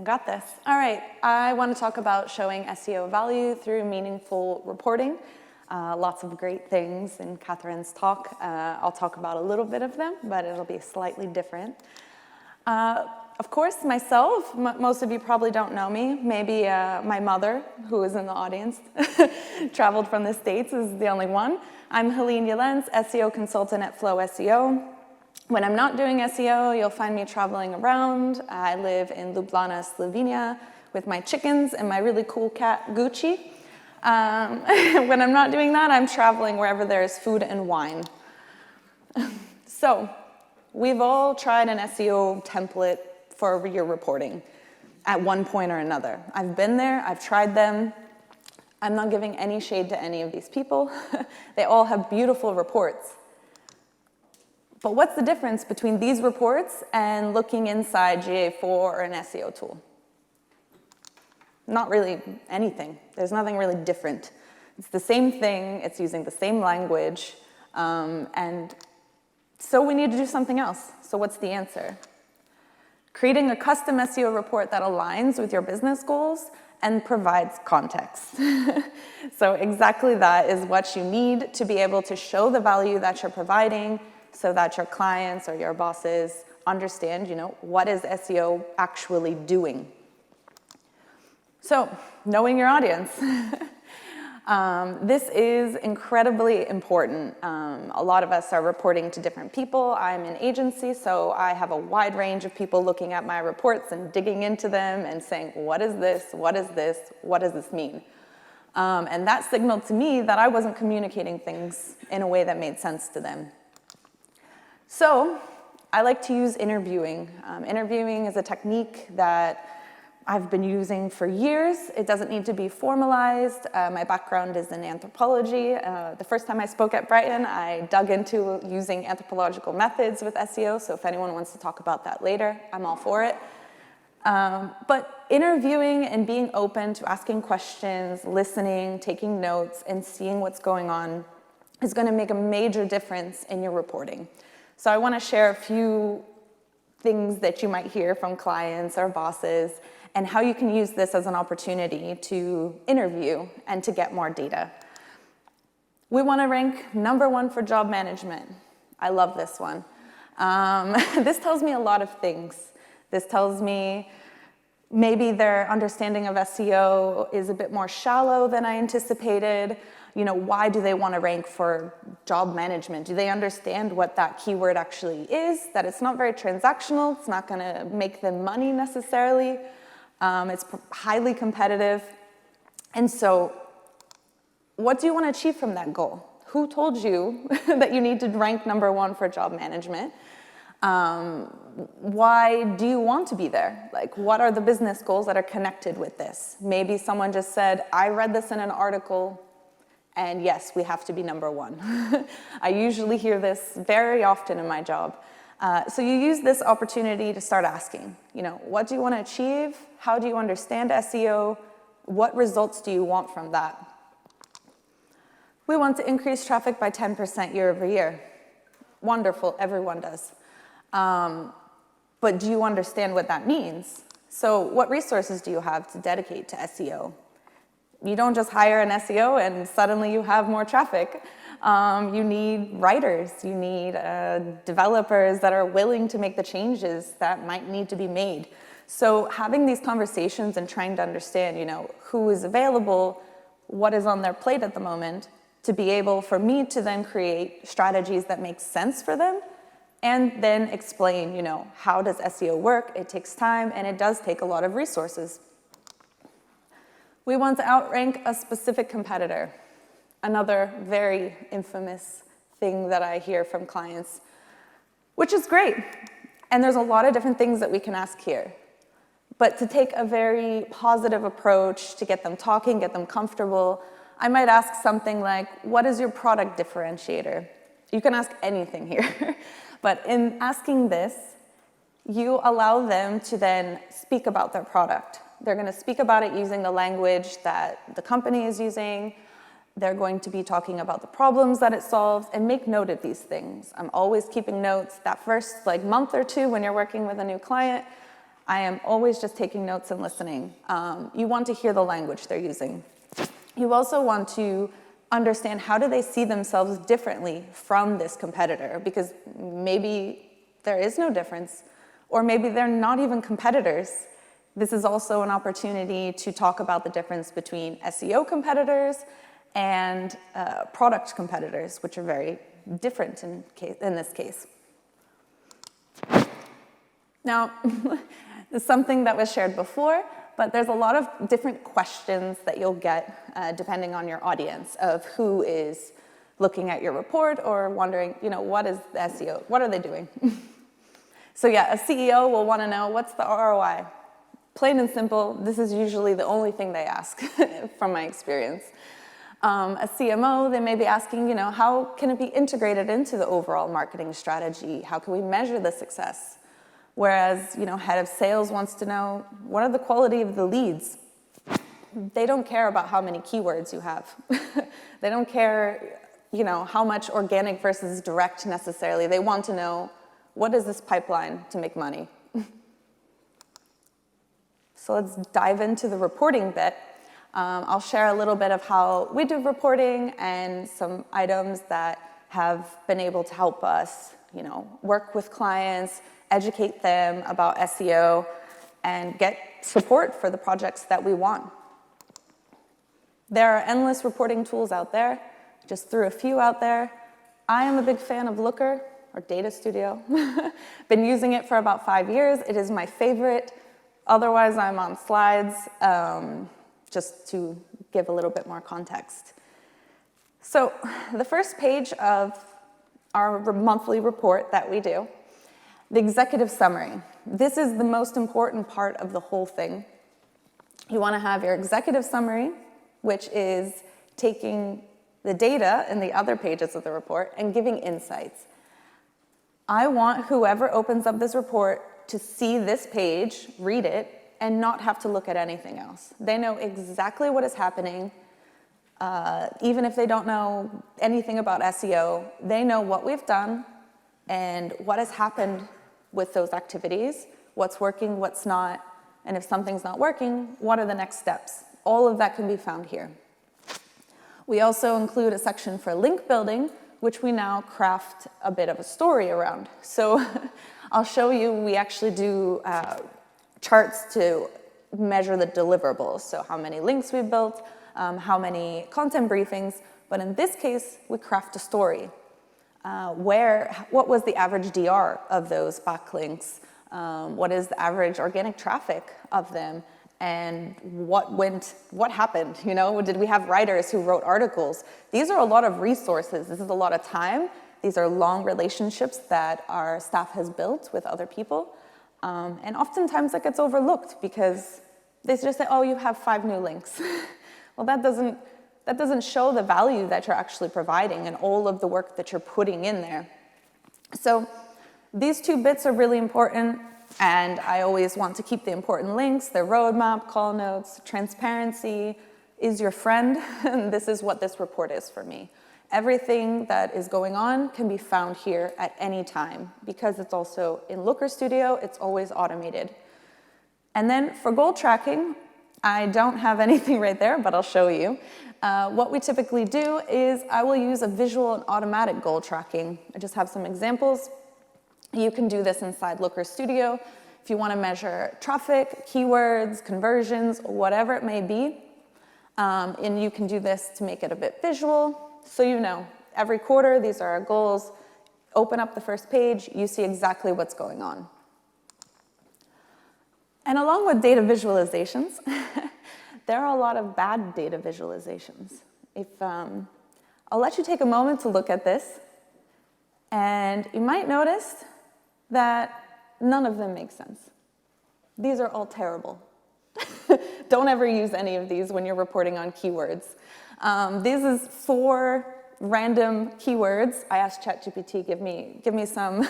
Got this. All right, I want to talk about showing SEO value through meaningful reporting. Lots of great things in Catherine's talk. I'll talk about a little bit of them, but it'll be slightly different. Of course, myself, most of you probably don't know me. Maybe my mother, who is in the audience, traveled from the States, is the only one. I'm Helene Jelenc, SEO consultant at Flow SEO. When I'm not doing SEO, you'll find me traveling around. I live in Ljubljana, Slovenia, with my chickens and my really cool cat, Gucci. When I'm not doing that, I'm traveling wherever there's food and wine. So, we've all tried an SEO template for your reporting at one point or another. I've been there, I've tried them. I'm not giving any shade to any of these people. They all have beautiful reports. But what's the difference between these reports and looking inside GA4 or an SEO tool? Not really anything. There's nothing really different. It's the same thing, it's using the same language, and so we need to do something else. So what's the answer? Creating a custom SEO report that aligns with your business goals and provides context. So exactly that is what you need to be able to show the value that you're providing so that your clients or your bosses understand, what is SEO actually doing. So, knowing your audience. This is incredibly important. A lot of us are reporting to different people. I'm an agency, so I have a wide range of people looking at my reports and digging into them and saying, what is this? What is this? What does this mean? And that signaled to me that I wasn't communicating things in a way that made sense to them. So I like to use interviewing. Interviewing is a technique that I've been using for years. It doesn't need to be formalized. My background is in anthropology. The first time I spoke at Brighton, I dug into using anthropological methods with SEO, so if anyone wants to talk about that later, I'm all for it. But interviewing and being open to asking questions, listening, taking notes, and seeing what's going on is going to make a major difference in your reporting. So I want to share a few things that you might hear from clients or bosses and how you can use this as an opportunity to interview and to get more data. We want to rank #1 for job management. I love this one. This tells me a lot of things. This tells me maybe their understanding of SEO is a bit more shallow than I anticipated. Why do they want to rank for job management? Do they understand what that keyword actually is? That it's not very transactional, it's not going to make them money necessarily. It's highly competitive. And so, what do you want to achieve from that goal? Who told you that you need to rank #1 for job management? Why do you want to be there? What are the business goals that are connected with this? Maybe someone just said, I read this in an article, and yes, we have to be #1. I usually hear this very often in my job. So you use this opportunity to start asking, what do you want to achieve? How do you understand SEO? What results do you want from that? We want to increase traffic by 10% year over year. Wonderful, everyone does. But do you understand what that means? So what resources do you have to dedicate to SEO? You don't just hire an SEO and suddenly you have more traffic. You need writers, you need developers that are willing to make the changes that might need to be made. So having these conversations and trying to understand, who is available, what is on their plate at the moment, to be able for me to then create strategies that make sense for them, and then explain, how does SEO work? It takes time and it does take a lot of resources. We want to outrank a specific competitor. Another very infamous thing that I hear from clients, which is great. And there's a lot of different things that we can ask here. But to take a very positive approach, to get them talking, get them comfortable, I might ask something like, what is your product differentiator? You can ask anything here. But in asking this, you allow them to then speak about their product. They're going to speak about it using the language that the company is using. They're going to be talking about the problems that it solves, and make note of these things. I'm always keeping notes. That first month or two when you're working with a new client, I am always just taking notes and listening. You want to hear the language they're using. You also want to understand how do they see themselves differently from this competitor, because maybe there is no difference, or maybe they're not even competitors. This is also an opportunity to talk about the difference between SEO competitors and product competitors, which are very different in this case. Now, this is something that was shared before, but there's a lot of different questions that you'll get depending on your audience of who is looking at your report or wondering, what is the SEO? What are they doing? So yeah, a CEO will want to know, what's the ROI? Plain and simple, this is usually the only thing they ask from my experience. A CMO, they may be asking, how can it be integrated into the overall marketing strategy? How can we measure the success? Whereas, head of sales wants to know, what are the quality of the leads? They don't care about how many keywords you have. They don't care, how much organic versus direct necessarily. They want to know, what is this pipeline to make money? So let's dive into the reporting bit. I'll share a little bit of how we do reporting and some items that have been able to help us, work with clients, educate them about SEO, and get support for the projects that we want. There are endless reporting tools out there. Just threw a few out there. I am a big fan of Looker, or Data Studio. Been using it for about 5 years. It is my favorite. Otherwise, I'm on Slides, just to give a little bit more context. So the first page of our monthly report that we do, the executive summary. This is the most important part of the whole thing. You want to have your executive summary, which is taking the data in the other pages of the report and giving insights. I want whoever opens up this report to see this page, read it, and not have to look at anything else. They know exactly what is happening. Even if they don't know anything about SEO, they know what we've done and what has happened with those activities, what's working, what's not, and if something's not working, what are the next steps? All of that can be found here. We also include a section for link building, which we now craft a bit of a story around. So I'll show you, we actually do charts to measure the deliverables. So how many links we built, how many content briefings, but in this case, we craft a story. What was the average DR of those backlinks? What is the average organic traffic of them? And what happened? Did we have writers who wrote articles? These are a lot of resources. This is a lot of time. These are long relationships that our staff has built with other people. And oftentimes that gets overlooked because they just say, oh, you have 5 new links. Well, that doesn't show the value that you're actually providing and all of the work that you're putting in there. So these 2 bits are really important, and I always want to keep the important links, their roadmap, call notes, transparency is your friend, and this is what this report is for me. Everything that is going on can be found here at any time. Because it's also in Looker Studio, it's always automated. And then for goal tracking, I don't have anything right there, but I'll show you. What we typically do is I will use a visual and automatic goal tracking. I just have some examples. You can do this inside Looker Studio if you want to measure traffic, keywords, conversions, whatever it may be. And you can do this to make it a bit visual. So every quarter, these are our goals. Open up the first page, you see exactly what's going on. And along with data visualizations, there are a lot of bad data visualizations. I'll let you take a moment to look at this, and you might notice that none of them make sense. These are all terrible. Don't ever use any of these when you're reporting on keywords. This is 4 random keywords. I asked ChatGPT, give me some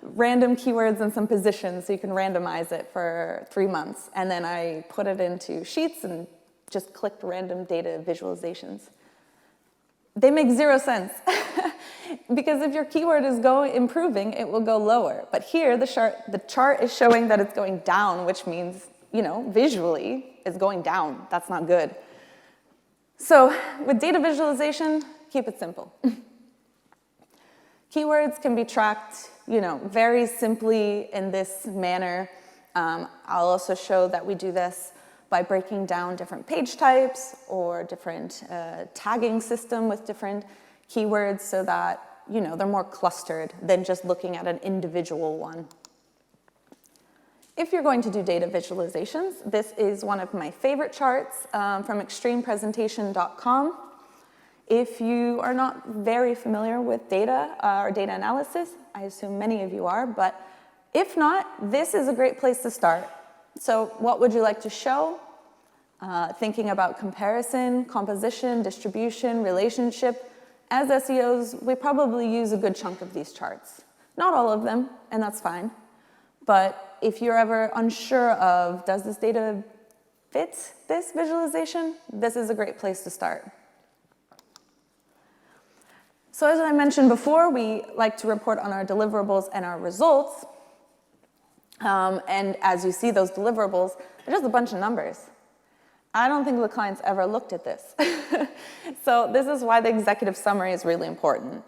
random keywords and some positions so you can randomize it for 3 months. And then I put it into Sheets and just clicked random data visualizations. They make 0 sense. Because if your keyword is improving, it will go lower. But here, the chart is showing that it's going down, which means, visually, it's going down. That's not good. So with data visualization, keep it simple. Keywords can be tracked, very simply in this manner. I'll also show that we do this by breaking down different page types or different tagging system with different keywords so that, they're more clustered than just looking at an individual one. If you're going to do data visualizations, this is one of my favorite charts from extremepresentation.com. If you are not very familiar with data or data analysis, I assume many of you are, but if not, this is a great place to start. So what would you like to show? Thinking about comparison, composition, distribution, relationship. As SEOs, we probably use a good chunk of these charts. Not all of them, and that's fine. But if you're ever unsure of, does this data fit this visualization? This is a great place to start. So as I mentioned before, we like to report on our deliverables and our results. And as you see, those deliverables, they're just a bunch of numbers. I don't think the clients ever looked at this. So this is why the executive summary is really important.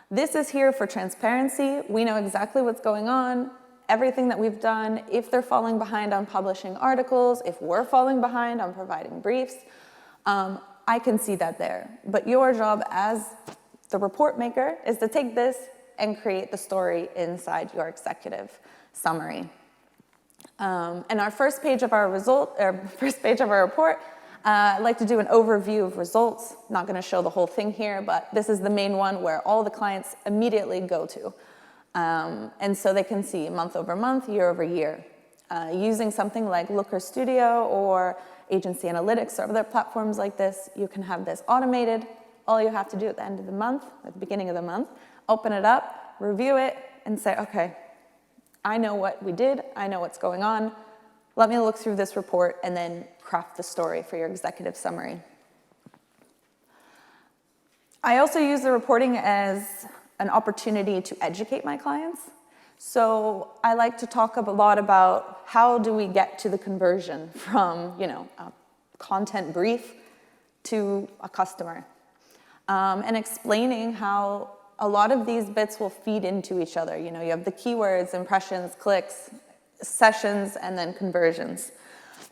This is here for transparency. We know exactly what's going on, everything that we've done, if they're falling behind on publishing articles, if we're falling behind on providing briefs. I can see that there. But your job as the report maker is to take this and create the story inside your executive summary. And our first page of our report, I'd like to do an overview of results. Not going to show the whole thing here, but this is the main one where all the clients immediately go to. And so they can see month over month, year over year. Using something like Looker Studio or Agency Analytics or other platforms like this, you can have this automated. All you have to do at the end of the month, at the beginning of the month, open it up, review it, and say, okay, I know what we did, I know what's going on, let me look through this report and then craft the story for your executive summary. I also use the reporting as an opportunity to educate my clients. So I like to talk a lot about how do we get to the conversion from, a content brief to a customer. And explaining how a lot of these bits will feed into each other. You have the keywords, impressions, clicks, sessions, and then conversions.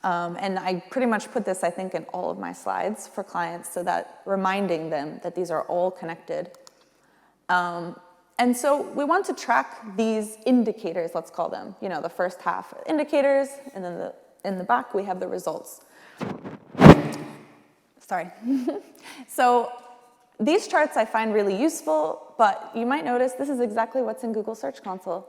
And I pretty much put this, I think, in all of my slides for clients so that reminding them that these are all connected. And so we want to track these indicators, let's call them. The first half indicators, and then in the back we have the results. Sorry. So these charts I find really useful, but you might notice this is exactly what's in Google Search Console.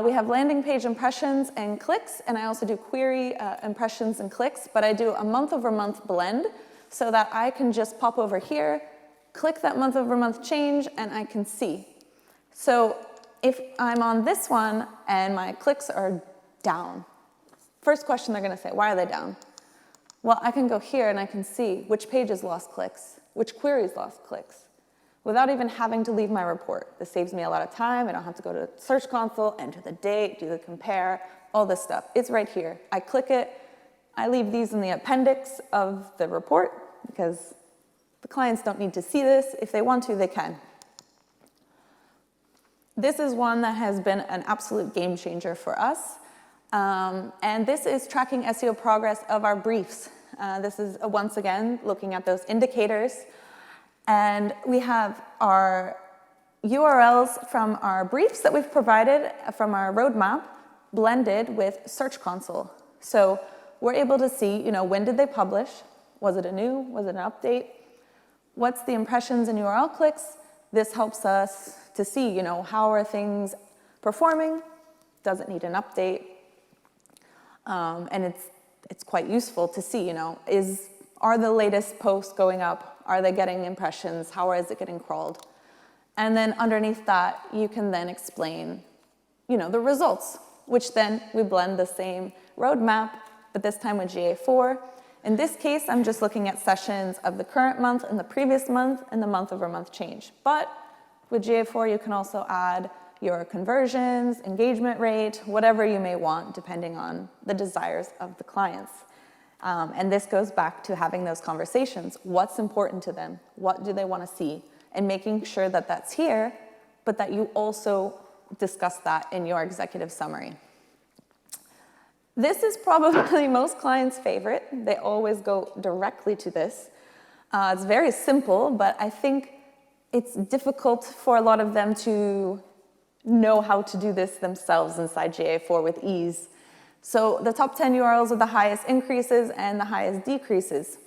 We have landing page impressions and clicks, and I also do query impressions and clicks, but I do a month-over-month blend so that I can just pop over here, click that month-over-month change, and I can see. So if I'm on this one and my clicks are down, first question they're going to say, why are they down? Well, I can go here and I can see which pages lost clicks, which queries lost clicks, without even having to leave my report. This saves me a lot of time. I don't have to go to Search Console, enter the date, do the compare, all this stuff. It's right here. I click it. I leave these in the appendix of the report because the clients don't need to see this. If they want to, they can. This is one that has been an absolute game changer for us. And this is tracking SEO progress of our briefs. This is, once again, looking at those indicators. And we have our URLs from our briefs that we've provided from our roadmap blended with Search Console. So we're able to see, when did they publish? Was it was it an update? What's the impressions and URL clicks? This helps us to see, how are things performing? Does it need an update? And it's quite useful to see, are the latest posts going up? Are they getting impressions? How is it getting crawled? And then underneath that, you can then explain, the results, which then we blend the same roadmap, but this time with GA4. In this case, I'm just looking at sessions of the current month and the previous month and the month-over-month change. But With GA4, you can also add your conversions, engagement rate, whatever you may want, depending on the desires of the clients. And this goes back to having those conversations. What's important to them? What do they want to see? And making sure that that's here, but that you also discuss that in your executive summary. This is probably most clients' favorite. They always go directly to this. It's very simple, but I think it's difficult for a lot of them to know how to do this themselves inside GA4 with ease. So the top 10 URLs with the highest increases and the highest decreases.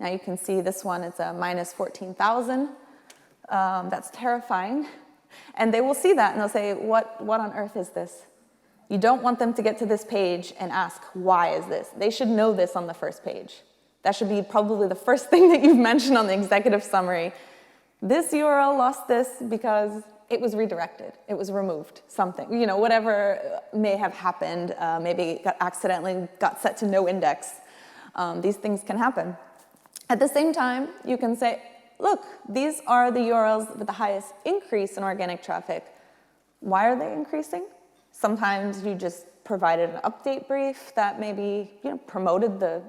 Now you can see this one, it's a minus 14,000. That's terrifying. And they will see that and they'll say, what on earth is this? You don't want them to get to this page and ask, why is this? They should know this on the first page. That should be probably the first thing that you've mentioned on the executive summary. This URL lost this because it was redirected, it was removed, something, whatever may have happened, maybe it accidentally got set to no index. These things can happen. At the same time, you can say, look, these are the URLs with the highest increase in organic traffic. Why are they increasing? Sometimes you just provided an update brief that maybe promoted the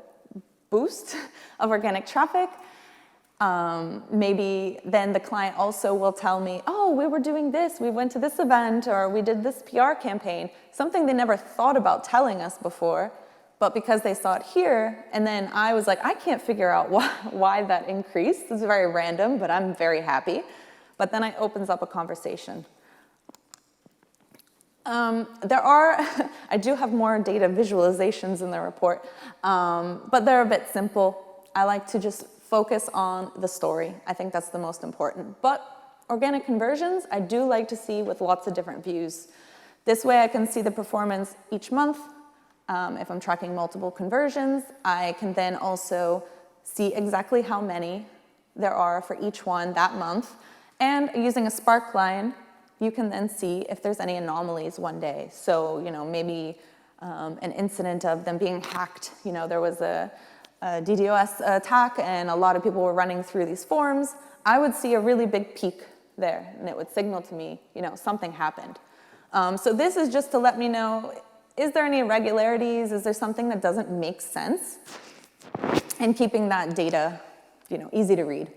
boost of organic traffic. Maybe then the client also will tell me, oh, we were doing this, we went to this event, or we did this PR campaign, something they never thought about telling us before, but because they saw it here, and then I was like, I can't figure out why that increased. It's very random, but I'm very happy. But then it opens up a conversation. I do have more data visualizations in the report, but they're a bit simple. I like to just focus on the story. I think that's the most important. But organic conversions, I do like to see with lots of different views. This way I can see the performance each month. If I'm tracking multiple conversions, I can then also see exactly how many there are for each one that month. And using a spark line, you can then see if there's any anomalies one day. So, maybe an incident of them being hacked. There was a DDoS attack and a lot of people were running through these forms. I would see a really big peak there and it would signal to me, something happened. So this is just to let me know, is there any irregularities? Is there something that doesn't make sense? And keeping that data, easy to read.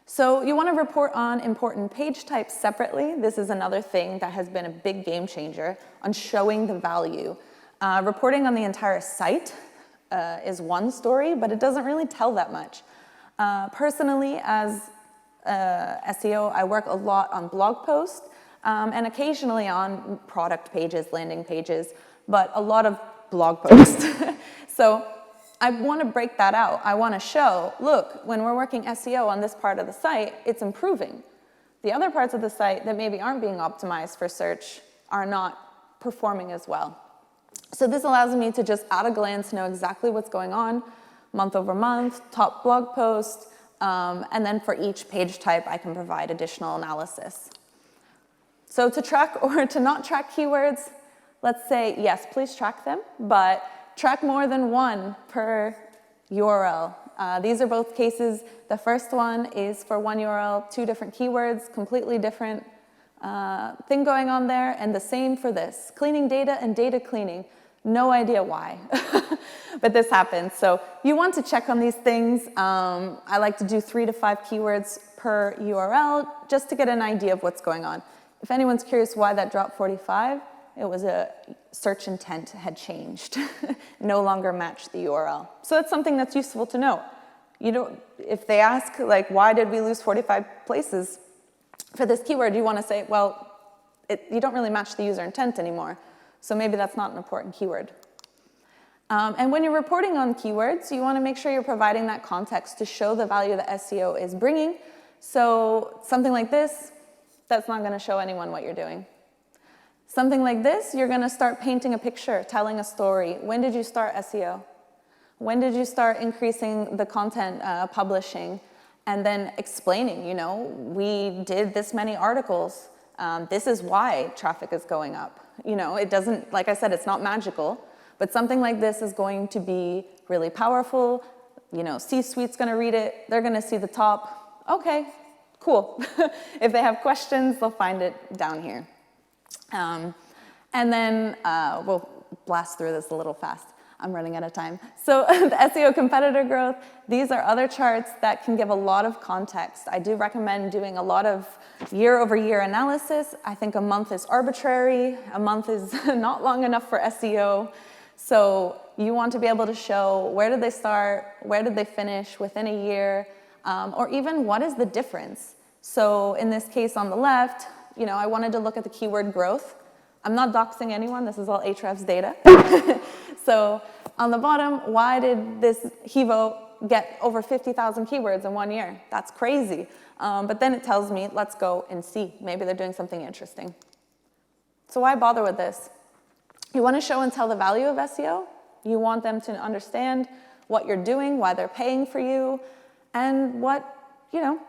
So you want to report on important page types separately. This is another thing that has been a big game changer on showing the value. Reporting on the entire site is one story, but it doesn't really tell that much. Personally, as SEO, I work a lot on blog posts and occasionally on product pages, landing pages, but a lot of blog posts. So I want to break that out. I want to show, look, when we're working SEO on this part of the site, it's improving. The other parts of the site that maybe aren't being optimized for search are not performing as well. So this allows me to just at a glance know exactly what's going on, month over month, top blog post, and then for each page type, I can provide additional analysis. So to track or to not track keywords, let's say, yes, please track them, but track more than one per URL. These are both cases. The first one is for one URL, 2 different keywords, completely different thing going on there, and the same for this. Cleaning data and data cleaning. No idea why, but this happens. So you want to check on these things. I like to do 3 to 5 keywords per URL just to get an idea of what's going on. If anyone's curious why that dropped 45, it was a search intent had changed, no longer matched the URL. So it's something that's useful to know. If they ask, like, why did we lose 45 places for this keyword, you want to say, well, you don't really match the user intent anymore. So maybe that's not an important keyword. And when you're reporting on keywords, you want to make sure you're providing that context to show the value that SEO is bringing. So something like this, that's not going to show anyone what you're doing. Something like this, you're going to start painting a picture, telling a story. When did you start SEO? When did you start increasing the content publishing? And then explaining, we did this many articles. This is why traffic is going up. It doesn't, like I said, it's not magical, but something like this is going to be really powerful. C-suite's going to read it. They're going to see the top. Okay, cool. If they have questions, they'll find it down here. And then we'll blast through this a little fast. I'm running out of time. So the SEO competitor growth, these are other charts that can give a lot of context. I do recommend doing a lot of year-over-year analysis. I think a month is arbitrary. A month is not long enough for SEO. So you want to be able to show where did they start, where did they finish within a year, or even what is the difference. So in this case on the left, you know, I wanted to look at the keyword growth. I'm not doxing anyone, this is all Ahrefs data. So on the bottom, why did this HEVO get over 50,000 keywords in 1 year? That's crazy. But then it tells me, let's go and see. Maybe they're doing something interesting. So why bother with this? You want to show and tell the value of SEO. You want them to understand what you're doing, why they're paying for you, and what, you know,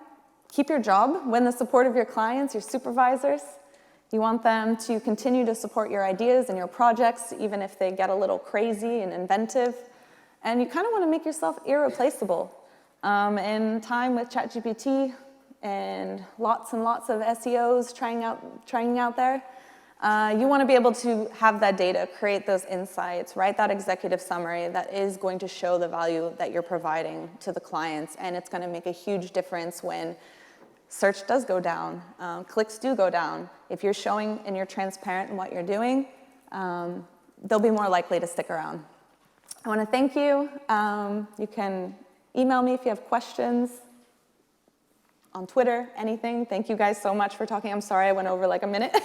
keep your job, win the support of your clients, your supervisors. You want them to continue to support your ideas and your projects, even if they get a little crazy and inventive. And you kind of want to make yourself irreplaceable. In time with ChatGPT and lots of SEOs trying out there, you want to be able to have that data, create those insights, write that executive summary that is going to show the value that you're providing to the clients. And it's going to make a huge difference when search does go down, clicks do go down. If you're showing and you're transparent in what you're doing, they'll be more likely to stick around. I want to thank you. You can email me if you have questions, on Twitter, anything. Thank you guys so much for talking. I'm sorry I went over like a minute.